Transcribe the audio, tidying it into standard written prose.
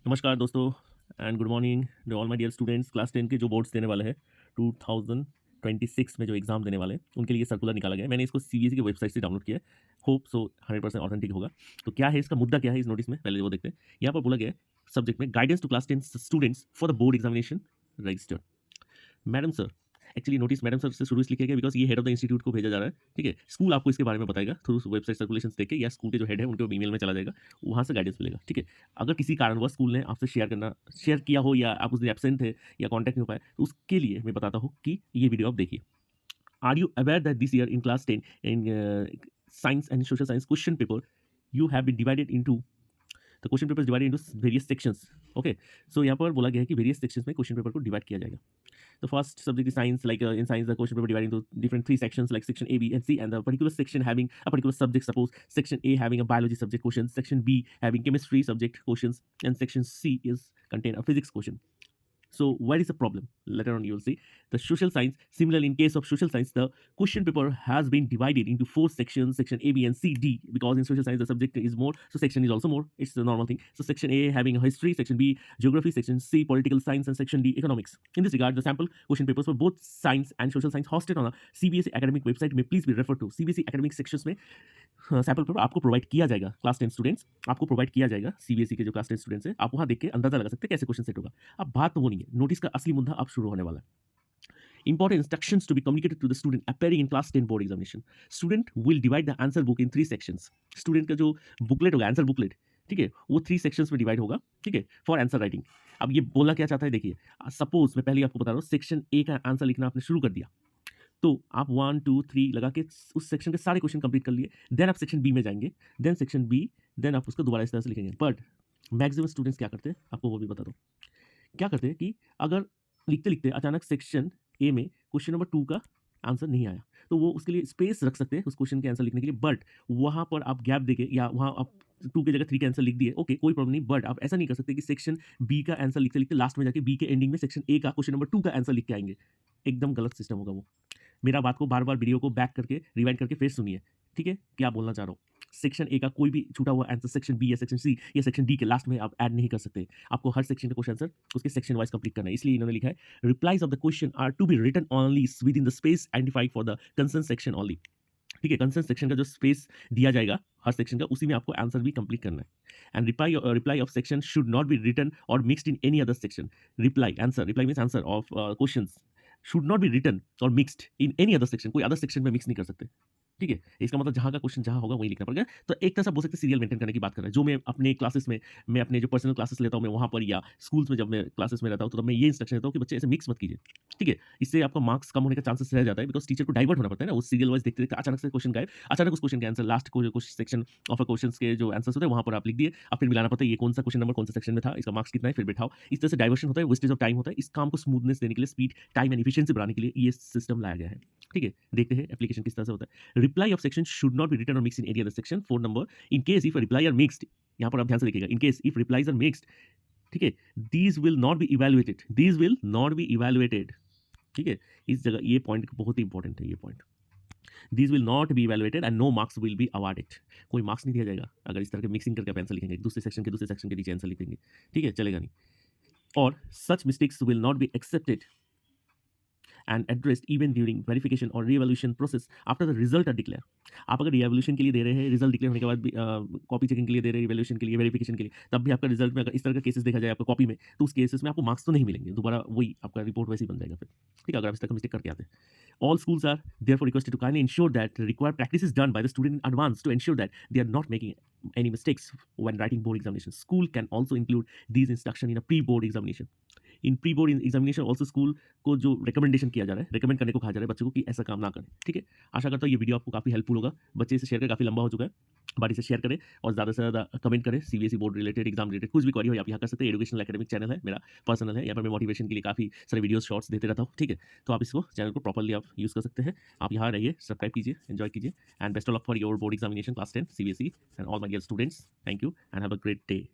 नमस्कार दोस्तों and good morning to all my dear students. Class 10 के जो बोर्ड्स देने वाले हैं 2026 में जो एग्ज़ाम देने वाले हैं उनके लिए सर्कुलर निकाला गया है। मैंने इसको सीबीएसई की वेबसाइट से डाउनलोड किया है। होप सो 100% ऑथेंटिक होगा। तो क्या है इसका मुद्दा, क्या है इस नोटिस में, पहले वो देखते हैं। यहाँ पर बोला गया है सब्जेक्ट में guidance to class 10 students for the board examination registered. Madam sir, actually notice madam sir से शुरू इसलिए किया गया बिकॉज़ ये हेड ऑफ द इंस्टीट्यूट को भेजा जा रहा है, ठीक है? स्कूल आपको इसके बारे में बताएगा थ्रू वेबसाइट सर्कुलेशंस देख के, या स्कूल के जो हेड है उनके ईमेल में चला जाएगा, वहाँ से गाइडेंस मिलेगा, ठीक है? अगर किसी कारणवश स्कूल ने आपसे शेयर किया हो या आप उस दिन एब्सेंट थे या कॉन्टैक्ट नहीं हो पाए, तो उसके लिए मैं बताता हूँ कि ये वीडियो आप देखिए। Are you aware that this year in class 10 in science and social science question paper you have been divided into the question paper is divided into various sections. Okay, so यहाँ पर बोला गया है कि various sections में question paper को divide किया जाएगा। The first subject is science. Like in science, the question paper divided into different three sections, like section A, B, and C, and the particular section having a particular subject. Suppose section A having a biology subject question, section B having chemistry subject questions, and section C is contain a physics question. So where is the problem? Later on you will see. The social science, similarly in case of social science, the question paper has been divided into four sections, section A, B, and C, D, because in social science the subject is more, so section is also more. It's the normal thing. So section A having a history, section B geography, section C political science, and section D economics. In this regard, the sample question papers for both science and social science hosted on a CBSE academic website may please be referred to. CBSE academic sections में sample paper आपको provide किया जाएगा। Class 10 students आपको provide किया जाएगा। CBSE के जो class 10 students हैं, आप वहाँ देख के अंदाजा लगा सकते हैं कैसे क्वेश्चन सेट होगा। अब बात तो वो नहीं है, नोटिस का असली मुद्दा अब शुरू होने वाला है। Important instructions to be communicated to the student appearing in class 10 board examination. Student will divide the answer book in 3 sections. Student का जो बुकलेट होगा, आंसर बुकलेट, ठीक है, वो 3 सेक्शंस में डिवाइड होगा, ठीक है, फॉर आंसर राइटिंग। अब ये बोला क्या चाहता है देखिए, सपोज मैं पहले ही आपको बता रहा हूँ, सेक्शन ए का आंसर लिखना आपने शुरू कर दिया, तो आप 1 2 3 लगा के उस सेक्शन के सारे क्वेश्चन कंप्लीट कर लिए। देन आप सेक्शन बी में जाएंगे, देन सेक्शन बी, देन आप उसको दोबारा इस तरह से लिखेंगे। बट मैक्सिमम स्टूडेंट्स क्या करते हैं, आपको वो भी बता दो, क्या करते हैं कि अगर लिखते लिखते अचानक सेक्शन ए में क्वेश्चन नंबर 2 का आंसर नहीं आया, तो वो उसके लिए स्पेस रख सकते हैं उस क्वेश्चन के आंसर लिखने के लिए, बट वहाँ पर आप गैप देके या वहाँ आप 2 की जगह 3 के आंसर लिख दिए, ओके कोई प्रॉब्लम नहीं। बट आप ऐसा नहीं कर सकते कि सेक्शन बी का आंसर लिखते लिखते लास्ट में जाके बी के एंडिंग में सेक्शन ए का क्वेश्चन नंबर 2 का आंसर लिख के आएंगे। एकदम गलत सिस्टम होगा वो। मेरा बात को बार-बार वीडियो को बैक करके रिवाइंड करके फिर सुनिए, ठीक है? क्या बोलना चाह रहा हूँ। सेक्शन ए का कोई भी छूटा हुआ आंसर सेक्शन बी या सेक्शन सी या सेक्शन डी के लास्ट में आप ऐड नहीं कर सकते। आपको हर सेक्शन का क्वेश्चन आंसर उसके सेक्शन वाइज कंप्लीट करना है। इसलिए इन्होंने लिखा है, replies of the question are to be written only within the space identified for the concern section only. ठीक है, कंसर्न सेक्शन का जो स्पेस दिया जाएगा हर सेक्शन का, उसी में आपको आंसर भी कंप्लीट करना है। And reply of section should not be written or mixed in any other section. Reply means answer of questions should not be written or mixed in any other section. कोई other section में mix नहीं कर सकते, ठीक है? इसका मतलब जहाँ का क्वेश्चन जहाँ होगा वहीं लिखना पड़ेगा। तो एक तरह से आप बोल सकते हैं सीरियल मेंटेन करने की बात कर रहे हैं। जो मैं अपने क्लासेस में, मैं अपने जो पर्सनल क्लासेस लेता हूँ, मैं वहाँ पर या स्कूल्स में जब मैं क्लासेस में रहता हूँ, तो तब मैं ये इंस्ट्रक्शन देता हूँ कि बच्चे ऐसे मिक्स मत कीजिए, ठीक है? इससे आपका मार्क्स कम होने का चांसेस रह जाता है, बिकॉज़ टीचर को डाइवर्ट होना पड़ता है ना, वो सीरियल वाइज़ देखते-देखते अचानक से क्वेश्चन गायब, अचानक उस क्वेश्चन के आंसर लास्ट को जो कुछ सेक्शन ऑफ अ क्वेश्चन्स के जो आंसर्स होते हैं, वहाँ पर आप लिख दिए। अब फिर मिलाना पड़ता है ये कौन सा क्वेश्चन नंबर कौन सा सेक्शन में था, इसका मार्क्स कितना है, फिर बिठाओ। इस तरह से डाइवर्शन होता है, वेस्टेज ऑफ टाइम होता है। इस काम को स्मूथनेस देने के लिए, स्पीड, टाइम एंड एफिशिएंसी बढ़ाने के लिए ये सिस्टम लाया गया है, ठीक है? देखते हैं एप्लीकेशन किस तरह से होता है। Reply of section should not be written or mix in any other section. 4 number, in case if reply are mixed, यहाँ पर आप ध्यान से देखिएगा, in case if replies are mixed, ठीक है, these will not be evaluated, these will not be evaluated, ठीक है? इस जगह ये पॉइंट बहुत ही इंपॉर्टेंट है, ये point. These will not be evaluated and no marks will be awarded. कोई मार्क्स नहीं दिया जाएगा अगर इस तरह के मिक्सिंग करके आप आंसर लिखेंगे, दूसरे सेक्शन के नीचे आंसर लिख देंगे, ठीक है? चलेगा नहीं। और such mistakes will not be accepted and addressed even during verification or re-evaluation process after the result are declared. आप अगर re-evaluation के लिए दे रहे हैं, रिजल्ट डिक्लेयर होने के बाद भी कॉपी चेकिंग के लिए दे रहे हैं, इवैल्यूएशन के लिए, वेरिफिकेशन के लिए, तब भी आपका रिजल्ट में अगर इस तरह का केसेस देखा जाए आपका कॉपी में, तो उस केसेस में आपको मार्क्स तो नहीं मिलेंगे, दोबारा वही आपका रिपोर्ट वैसे ही बन जाएगा फिर, ठीक है? अगर आप इस तरह का मिस्टेक करके आते हैं। All schools are therefore requested to kindly ensure that required practice is done by the student in advance to ensure that they are not making any mistakes when writing board examinations. School can also include these instruction in a pre-board examination. In pre board examination also school को जो recommendation किया जा रहा है, recommend करने को कहा जा रहा है बच्चों को कि ऐसा काम ना करें, ठीक है? आशा करता हूँ ये वीडियो आपको काफ़ी हेल्पफुल होगा। बच्चे इसे शेयर करें, काफ़ी लंबा हो चुका है, बट इसे शेयर करें और ज़्यादा से ज़्यादा कमेंट करें। CBSE board related, exam related कुछ भी क्वेरी हो आप यहाँ कर सकते हैं। एजुकेशनल एकेडमिक चैनल है मेरा, पर्सनल है, यहाँ पर मैं मोटिवेशन के लिए काफ़ी सारे वीडियोस शॉर्ट्स देते रहता हूँ, ठीक है? तो आप इसको चैनल को प्रॉपर्ली आप यूज़ कर सकते हैं। आप यहाँ रहिए, सब्सक्राइब कीजिए, एंजॉय कीजिए, and best of luck for your board examination class 10 CBSE and all my dear students. Thank you and have a great day.